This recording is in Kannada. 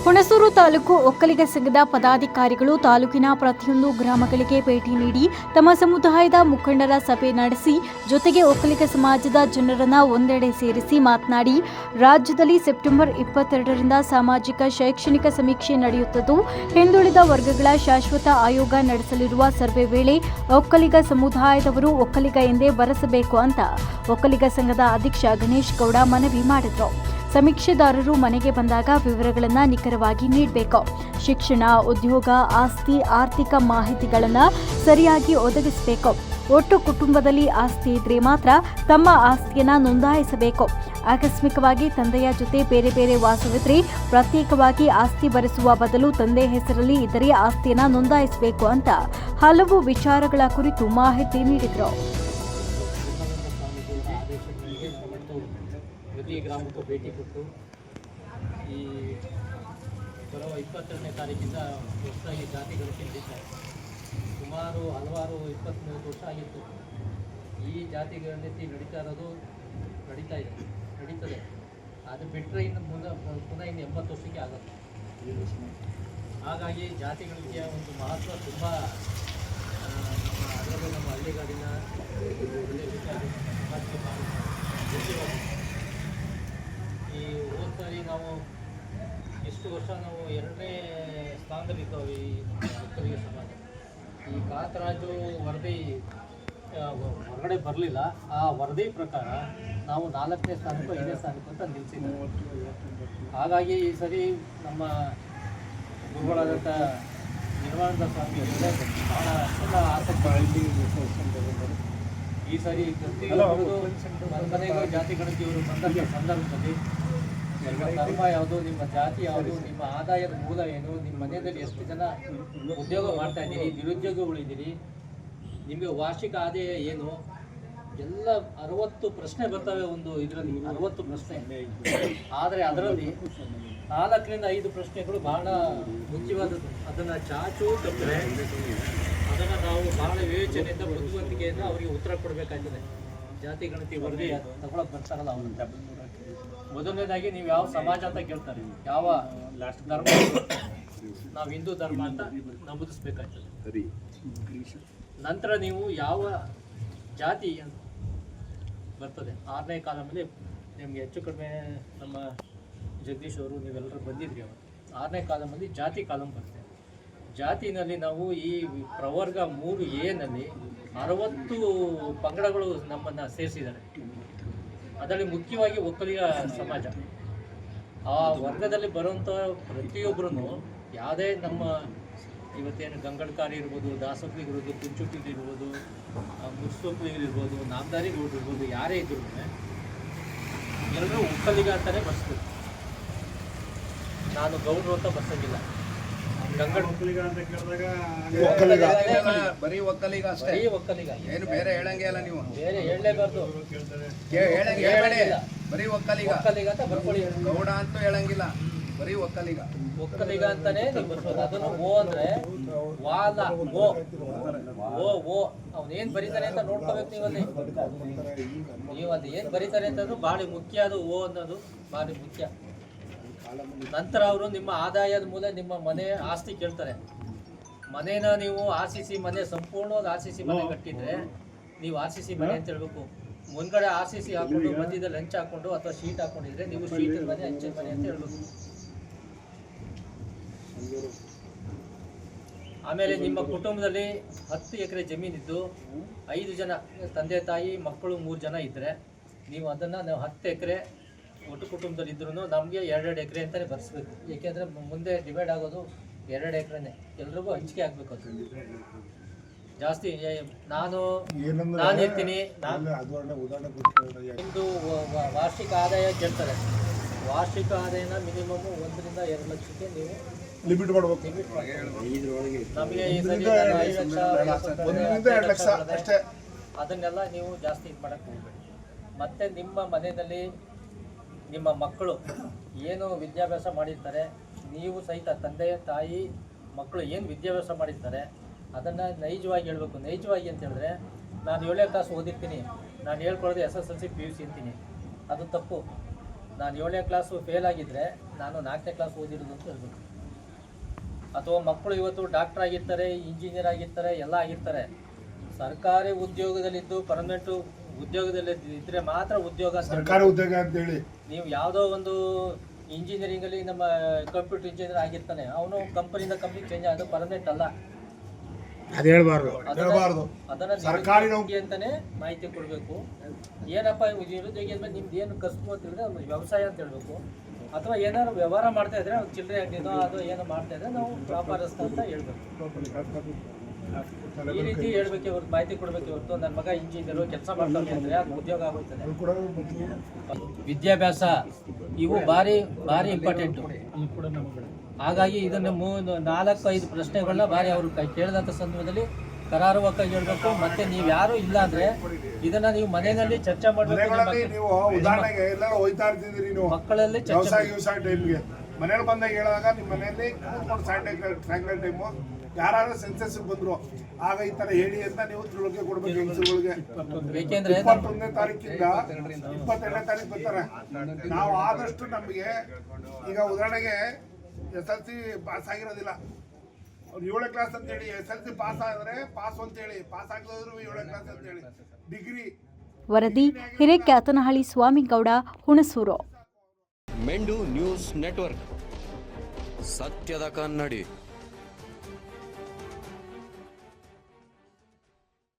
ಹುಣಸೂರು ತಾಲೂಕು ಒಕ್ಕಲಿಗ ಸಂಘದ ಪದಾಧಿಕಾರಿಗಳು ತಾಲೂಕಿನ ಪ್ರತಿಯೊಂದು ಗ್ರಾಮಗಳಿಗೆ ಭೇಟಿ ನೀಡಿ ತಮ್ಮ ಸಮುದಾಯದ ಮುಖಂಡರ ಸಭೆ ನಡೆಸಿ ಜೊತೆಗೆ ಒಕ್ಕಲಿಗ ಸಮಾಜದ ಜನರನ್ನ ಒಂದೆಡೆ ಸೇರಿಸಿ ಮಾತನಾಡಿ, ರಾಜ್ಯದಲ್ಲಿ ಸೆಪ್ಟೆಂಬರ್ 22ರಿಂದ ಸಾಮಾಜಿಕ ಶೈಕ್ಷಣಿಕ ಸಮೀಕ್ಷೆ ನಡೆಯುತ್ತಿದ್ದು, ಹಿಂದುಳಿದ ವರ್ಗಗಳ ಶಾಶ್ವತ ಆಯೋಗ ನಡೆಸಲಿರುವ ಸರ್ವೆ ವೇಳೆ ಒಕ್ಕಲಿಗ ಸಮುದಾಯದವರು ಒಕ್ಕಲಿಗ ಎಂದೇ ಬರೆಸಬೇಕು ಅಂತ ಒಕ್ಕಲಿಗ ಸಂಘದ ಅಧ್ಯಕ್ಷ ಗಣೇಶ್ ಗೌಡ ಮನವಿ ಮಾಡಿದರು. ಸಮೀಕ್ಷೆದಾರರು ಮನೆಗೆ ಬಂದಾಗ ವಿವರಗಳನ್ನು ನಿಖರವಾಗಿ ನೀಡಬೇಕು. ಶಿಕ್ಷಣ, ಉದ್ಯೋಗ, ಆಸ್ತಿ, ಆರ್ಥಿಕ ಮಾಹಿತಿಗಳನ್ನು ಸರಿಯಾಗಿ ಒದಗಿಸಬೇಕು. ಒಟ್ಟು ಕುಟುಂಬದಲ್ಲಿ ಆಸ್ತಿ ಇದ್ರೆ ಮಾತ್ರ ತಮ್ಮ ಆಸ್ತಿಯನ್ನು ನೋಂದಾಯಿಸಬೇಕು. ಆಕಸ್ಮಿಕವಾಗಿ ತಂದೆಯ ಜೊತೆ ಬೇರೆ ಬೇರೆ ವಾಸವಿದ್ರೆ ಪ್ರತ್ಯೇಕವಾಗಿ ಆಸ್ತಿ ಬರೆಸುವ ಬದಲು ತಂದೆ ಹೆಸರಲ್ಲಿ ಇತರೆ ಆಸ್ತಿಯನ್ನು ನೋಂದಾಯಿಸಬೇಕು ಅಂತ ಹಲವು ವಿಚಾರಗಳ ಕುರಿತು ಮಾಹಿತಿ ನೀಡಿದರು. ಪ್ರತಿ ಗ್ರಾಮಕ್ಕೂ ಭೇಟಿ ಕೊಟ್ಟು ಈ ಬರುವ 22ನೇ ತಾರೀಕಿಂದ ಹೊಸದಾಗಿ ಜಾತಿ ಗಣತಿ ನಡೀತಾ ಇದೆ. ಸುಮಾರು ಹಲವಾರು 20-30 ವರ್ಷ ಆಗಿತ್ತು ಈ ಜಾತಿ ಗಣತಿ ನಡೀತದೆ. ಅದು ಬಿಟ್ಟರೆ ಇನ್ನು ಪುನಃ ಇನ್ನು 80 ವರ್ಷಕ್ಕೆ ಆಗುತ್ತೆ. ಹಾಗಾಗಿ ಜಾತಿ ಗಣತಿಯ ಒಂದು ಮಹತ್ವ ತುಂಬ ಅದರಲ್ಲೂ ನಮ್ಮ ಹಳ್ಳಿಗಾಡಿನ ಈ ಹೋದ ಸಾರಿ ನಾವು ಎಷ್ಟು ವರ್ಷ ನಾವು 2ನೇ ಸ್ಥಾನದಲ್ಲಿದ್ದವು ಈ ಒಕ್ಕಲಿಗ ಸಮಾಜ. ಈ ಕಾತರಾಜು ವರದಿ ಹೊರಗಡೆ ಬರಲಿಲ್ಲ. ಆ ವರದಿ ಪ್ರಕಾರ ನಾವು 4ನೇ ಸ್ಥಾನಕ್ಕೂ 5ನೇ ಸ್ಥಾನಕ್ಕೂ ಅಂತ ನಿಲ್ಲಿಸಿದ್ದೀವಿ. ಹಾಗಾಗಿ ಈ ಸರಿ ನಮ್ಮ ಗುರುಗಳಾದಂಥ ನಿರ್ವಾಣದ ಸ್ವಾಮಿ ಭಾಳ ಎಲ್ಲ ಆಸಕ್ತಿ ಈ ಸರಿ ಮನೆಗೂ ಜಾತಿ ಗಣತಿಯವರು ಬಂದ ಸಂದರ್ಭದಲ್ಲಿ ನಿಮ್ಮ ಧರ್ಮ ಯಾವುದು, ನಿಮ್ಮ ಜಾತಿ ಯಾವುದು, ನಿಮ್ಮ ಆದಾಯದ ಮೂಲ ಏನು, ನಿಮ್ಮ ಮನೆಯಲ್ಲಿ ಎಷ್ಟು ಜನ ಉದ್ಯೋಗ ಮಾಡ್ತಾ ಇದ್ದೀರಿ, ನಿರುದ್ಯೋಗಗಳಿದ್ದೀರಿ, ನಿಮಗೆ ವಾರ್ಷಿಕ ಆದಾಯ ಏನು, ಎಲ್ಲ 60 ಪ್ರಶ್ನೆ ಬರ್ತವೆ. ಒಂದು ಇದರಲ್ಲಿ 60 ಪ್ರಶ್ನೆ. ಆದರೆ ಅದರಲ್ಲಿ 4ರಿಂದ 5 ಪ್ರಶ್ನೆಗಳು ಬಹಳ ಮುಖ್ಯವಾದದ್ದು. ಅದನ್ನು ಚಾಚು ತಪ್ಪರೆ ಅದನ್ನು ನಾವು ಬಹಳ ವಿವೇಚನೆಯಿಂದ ಬುದ್ಧಿವಂತಿಕೆಯಿಂದ ಅವರಿಗೆ ಉತ್ತರ ಕೊಡಬೇಕಾಗ್ತದೆ. ಜಾತಿ ಗಣತಿ ವರದಿ ತಗೊಳಕ್ಕೆ ಬರ್ತಾರಲ್ಲ ಅವರು. ಮೊದಲನೇದಾಗಿ ನೀವು ಯಾವ ಸಮಾಜ ಅಂತ ಕೇಳ್ತಾರೆ, ಯಾವ ಧರ್ಮ, ನಾವು ಹಿಂದೂ ಧರ್ಮ ಅಂತ ನಮೂದಿಸ್ಬೇಕಾಗ್ತದೆ. ನಂತರ ನೀವು ಯಾವ ಜಾತಿ ಬರ್ತದೆ. 6ನೇ ಕಾಲಮಲ್ಲಿ ನಿಮಗೆ ಹೆಚ್ಚು ಕಡಿಮೆ ನಮ್ಮ ಜಗದೀಶ್ ಅವರು ನೀವೆಲ್ಲರೂ ಬಂದಿದ್ರಿ. ಅವರು 6ನೇ ಕಾಲಮಲ್ಲಿ ಜಾತಿ ಕಾಲಮ್ ಬರ್ತದೆ. ಜಾತಿನಲ್ಲಿ ನಾವು ಈ ಪ್ರವರ್ಗ 3A ನಲ್ಲಿ 60 ಪಂಗಡಗಳು ನಮ್ಮನ್ನು ಸೇರಿಸಿದ್ದಾರೆ. ಅದರಲ್ಲಿ ಮುಖ್ಯವಾಗಿ ಒಕ್ಕಲಿಗ ಸಮಾಜ. ಆ ವರ್ಗದಲ್ಲಿ ಬರುವಂಥ ಪ್ರತಿಯೊಬ್ಬರೂ ಯಾವುದೇ ನಮ್ಮ ಇವತ್ತೇನು ಗಂಗಡ್ಕಾರಿ ಇರ್ಬೋದು, ದಾಸೊಕ್ಲಿಗಿರ್ಬೋದು, ಕುಂಚುಕ್ಲಿಗಿರ್ಬೋದು, ಮುರ್ಸೊಕ್ಲಿಗಿರ್ಬೋದು, ನಾಮದಾರಿಗಳಿರ್ಬೋದು, ಯಾರೇ ಇದ್ರು ಎಲ್ಲರೂ ಒಕ್ಕಲಿಗ ಅಂತಲೇ ಬರ್ಸ್ಬೇಕು. ನಾನು ಗೌಡ್ರು ಅಂತ ಬರ್ಸಂಗಿಲ್ಲ. ಒಕ್ಕಲಿಗ ಅಂತ ಕೇಳಿದಾಗ ಬರೀ ಒಕ್ಕಲಿಗ ಅಷ್ಟೇ, ಒಕ್ಕಲಿಗ ಏನು ಬೇರೆ ಹೇಳಂಗೆ ಅಲ್ಲ. ನೀವು ಬೇರೆ ಹೇಳಲೇಬಾರ್ದು, ಬರೀ ಒಕ್ಕಲಿಗ ಅಂತ ಬರ್ಕೊಳ್ಳಿ. ಗೌಡ ಅಂತೂ ಹೇಳಂಗಿಲ್ಲ, ಬರೀ ಒಕ್ಕಲಿಗ ಅಂತಾನೆ ನೀವು ಬರ್ಬೋದು. ಅದನ್ನು ಓ ಅಂದ್ರೆ ವಾದ ಓ ಅವನೇನ್ ಬರೀತಾನೆ ಅಂತ ನೋಡ್ಕೋಬೇಕು. ನೀವು ಅದು ಏನ್ ಬರೀತಾರೆ ಅಂತಂದ್ರು ಭಾಳ ಮುಖ್ಯ. ಅದು ಓ ಅನ್ನೋದು ಭಾಳ ಮುಖ್ಯ. ನಂತರ ಅವರು ನಿಮ್ಮ ಆದಾಯದ ಮೂಲ, ನಿಮ್ಮ ಮನೆ ಆಸ್ತಿ ಕೇಳ್ತಾರೆ. ಮನೇನ ನೀವು RCC ಮನೆ ಸಂಪೂರ್ಣವಾಗಿ RCC ಮನೆ ಕಟ್ಟಿದ್ರೆ ನೀವು RCC ಮನೆ ಅಂತ ಹೇಳ್ಬೇಕು. ಮುಂದ್ಗಡೆ RCC ಹಾಕೊಂಡು ಮಧ್ಯದಲ್ಲಿ ಲಂಚ್ ಹಾಕೊಂಡು ಅಥವಾ ಶೀಟ್ ಹಾಕೊಂಡಿದ್ರೆ ನೀವು ಶೀಟ್ ಮನೆ, ಹಂಚಿನ ಮನೆ ಅಂತ ಹೇಳ್ಬೇಕು. ಆಮೇಲೆ ನಿಮ್ಮ ಕುಟುಂಬದಲ್ಲಿ 10 ಎಕರೆ ಜಮೀನಿದ್ದು 5 ಜನ ತಂದೆ ತಾಯಿ ಮಕ್ಕಳು 3 ಜನ ಇದ್ದರೆ ನೀವು ಅದನ್ನು ನಾವು 10 ಎಕರೆ ಒಟ್ಟು ಕುಟುಂಬದಲ್ಲಿ ಇದ್ರೂ ನಮಗೆ 2 ಎಕರೆ ಅಂತಲೇ ಬರ್ಸ್ಬೇಕು. ಏಕೆಂದರೆ ಮುಂದೆ ಡಿವೈಡ್ ಆಗೋದು 2 ಎಕರೆನೇ, ಎಲ್ರಿಗೂ ಹಂಚಿಕೆ ಆಗಬೇಕು. ಅದು ಜಾಸ್ತಿ ನಾನು ಇರ್ತೀನಿ. ನಿಮ್ಮದು ವಾರ್ಷಿಕ ಆದಾಯ ಕೇಳ್ತಾರೆ. ವಾರ್ಷಿಕ ಆದಾಯನ ಮಿನಿಮಮ್ 1ರಿಂದ 2 ಲಕ್ಷಕ್ಕೆ ನೀವು ಲಿಮಿಟ್ ಮಾಡಬೇಕು. ನಮಗೆ ಈ ಸರಿ 5 ಲಕ್ಷ ಅಷ್ಟೇ. ಅದನ್ನೆಲ್ಲ ನೀವು ಜಾಸ್ತಿ ಇದು ಮಾಡಕ್ಕೆ ಹೋಗ್ಬೇಡಿ. ಮತ್ತು ನಿಮ್ಮ ಮನೆಯಲ್ಲಿ ನಿಮ್ಮ ಮಕ್ಕಳು ಏನು ವಿದ್ಯಾಭ್ಯಾಸ ಮಾಡಿರ್ತಾರೆ, ನೀವು ಸಹಿತ ತಂದೆ ತಾಯಿ ಮಕ್ಕಳು ಏನು ವಿದ್ಯಾಭ್ಯಾಸ ಮಾಡಿರ್ತಾರೆ ಅದನ್ನು ನೈಜವಾಗಿ ಹೇಳಬೇಕು. ನೈಜವಾಗಿ ಅಂತ ಹೇಳಿದ್ರೆ, ನಾನು 7ನೇ ಕ್ಲಾಸ್ ಓದಿರ್ತೀನಿ, ನಾನು ಹೇಳ್ಕೊಳ್ಳೋದು SSLC PUC ಅಂತೀನಿ. ಅದು ತಪ್ಪು. ನಾನು 7ನೇ ಕ್ಲಾಸು ಫೇಲ್ ಆಗಿದ್ದರೆ ನಾನು 4ನೇ ಕ್ಲಾಸ್ ಓದಿರೋದು ಅಂತ ಹೇಳ್ಬೇಕು. ಅಥವಾ ಮಕ್ಕಳು ಇವತ್ತು ಡಾಕ್ಟರ್ ಆಗಿರ್ತಾರೆ, ಇಂಜಿನಿಯರ್ ಆಗಿರ್ತಾರೆ, ಎಲ್ಲ ಆಗಿರ್ತಾರೆ. ಸರ್ಕಾರಿ ಉದ್ಯೋಗದಲ್ಲಿದ್ದು ಪರ್ಮನೆಂಟು ಉದ್ಯೋಗದಲ್ಲಿ ಇದ್ದರೆ ಮಾತ್ರ ಉದ್ಯೋಗ. ಸರ್ಕಾರಿ ಉದ್ಯೋಗ ಅಂತೇಳಿ ನೀವು ಯಾವುದೋ ಒಂದು ಇಂಜಿನಿಯರಿಂಗಲ್ಲಿ ನಮ್ಮ ಕಂಪ್ಯೂಟರ್ ಇಂಜಿನಿಯರ್ ಆಗಿರ್ತಾನೆ, ಅವನು ಕಂಪನಿಯಿಂದ ಕಂಪ್ನಿ ಚೇಂಜ್ ಆಗೋದು ಪರ್ಮನೆಂಟ್ ಅಲ್ಲ. ಅದು ಹೇಳ್ಬಾರ್ದು ಅದನ್ನ ಸರ್ಕಾರಿ ನಿರುದ್ಯೋಗಿ ಅಂತಾನೆ ಮಾಹಿತಿ ಕೊಡಬೇಕು. ಏನಪ್ಪ ನಿರುದ್ಯೋಗಿ ಅಂದ್ರೆ ನಿಮ್ದು ಏನು ಕಸ್ಬು ಅಂತ ಹೇಳಿದ್ರೆ ಒಂದು ವ್ಯವಸಾಯ ಅಂತ ಹೇಳ್ಬೇಕು. ಅಥವಾ ಏನಾದ್ರು ವ್ಯವಹಾರ ಮಾಡ್ತಾ ಇದ್ರೆ ಒಂದು ಚಿಲ್ಲರೆ ಅಂಗಡಿನೋ ಅದು ಏನೋ ಮಾಡ್ತಾ ಇದ್ರೆ ನಾವು ವ್ಯಾಪಾರಸ್ಥ ಅಂತ ಹೇಳ್ಬೇಕು. ಈ ರೀತಿ ಹೇಳ್ಬೇಕು, ಇವ್ರಿಗೆ ಮಾಹಿತಿ ಕೊಡ್ಬೇಕು. ಹೊರತು ನನ್ನ ಮಗ ಇಂಜಿನಿಯರು ಕೆಲಸ ಮಾಡ್ತಾನೆ ಅಂದ್ರೆ ಅದು ಉದ್ಯೋಗ ಆಗುತ್ತದೆ. ವಿದ್ಯಾಭ್ಯಾಸ ಇವು ಭಾರಿ ಭಾರಿ ಇಂಪಾರ್ಟೆಂಟು. ಹಾಗಾಗಿ ಇದನ್ನು 4-5 ಪ್ರಶ್ನೆಗಳನ್ನ ಭಾರಿ ಅವರು ಕೇಳಿದಂಥ ಸಂದರ್ಭದಲ್ಲಿ ಕರಾರುವಕ್ಕಾಗಿ ಹೇಳ್ಬೇಕು. ಮತ್ತೆ ನೀವು ಯಾರು ಇಲ್ಲ ಅಂದ್ರೆ ಇದನ್ನ ನೀವು ಮನೆಯಲ್ಲಿ ಚರ್ಚೆ ಮಾಡಬೇಕು. ನೀವು ಉದಾಹರಣೆಗೆ ಎಲ್ಲರೂ ಹೋಯ್ತಾ ಇರ್ತಿದ್ದೀರಿ, ನೀವು ಮಕ್ಕಳಲ್ಲಿ ಚರ್ಚೆ ವ್ಯವಸಾಯ ಟೈಮ್ಗೆ ಮನೇಲಿ ಬಂದಾಗ ಹೇಳಿದಾಗ ನಿಮ್ಮ ಮನೆಯಲ್ಲಿ ಕೂತ್ಕೊಂಡು ಸಾಯಂಕಾಲ ಟೈಮು ಯಾರು ಸೆನ್ಸಸ್ ಬಂದ್ರು ಆಗ ಈ ತರ ಹೇಳಿ ಅಂತ ನೀವು ತಿಳುವಳಿಕೆ ಕೊಡ್ಬೇಕು ಹೆಂಗಸುಗಳಿಗೆ. ಬೇಕೆಂದ್ರೆ 21ನೇ ತಾರೀಕಿಂದ 22ನೇ ತಾರೀಕು ಬರ್ತಾರೆ. ನಾವು ಆದಷ್ಟು ನಮಗೆ ಈಗ ಉದಾಹರಣೆಗೆ SLC ಪಾಸ್ ಆಗಿರೋದಿಲ್ಲ, ಅವ್ರು 7ನೇ ಕ್ಲಾಸ್ ಅಂತೇಳಿ SLC ಪಾಸ್ ಆದರೆ ಪಾಸ್ ಅಂತೇಳಿ, ಪಾಸ್ ಆಗದಿದ್ರು 7ನೇ ಕ್ಲಾಸ್ ಅಂತೇಳಿ ಡಿಗ್ರಿ. ವರದಿ ಹಿರೇಕ್ಯಾತನಹಳ್ಳಿ ಸ್ವಾಮಿಗೌಡ, ಹುಣಸೂರು. ಮೆಂಡು ನ್ಯೂಸ್ ನೆಟ್ವರ್ಕ್, ಸತ್ಯದ ಕನ್ನಡಿ.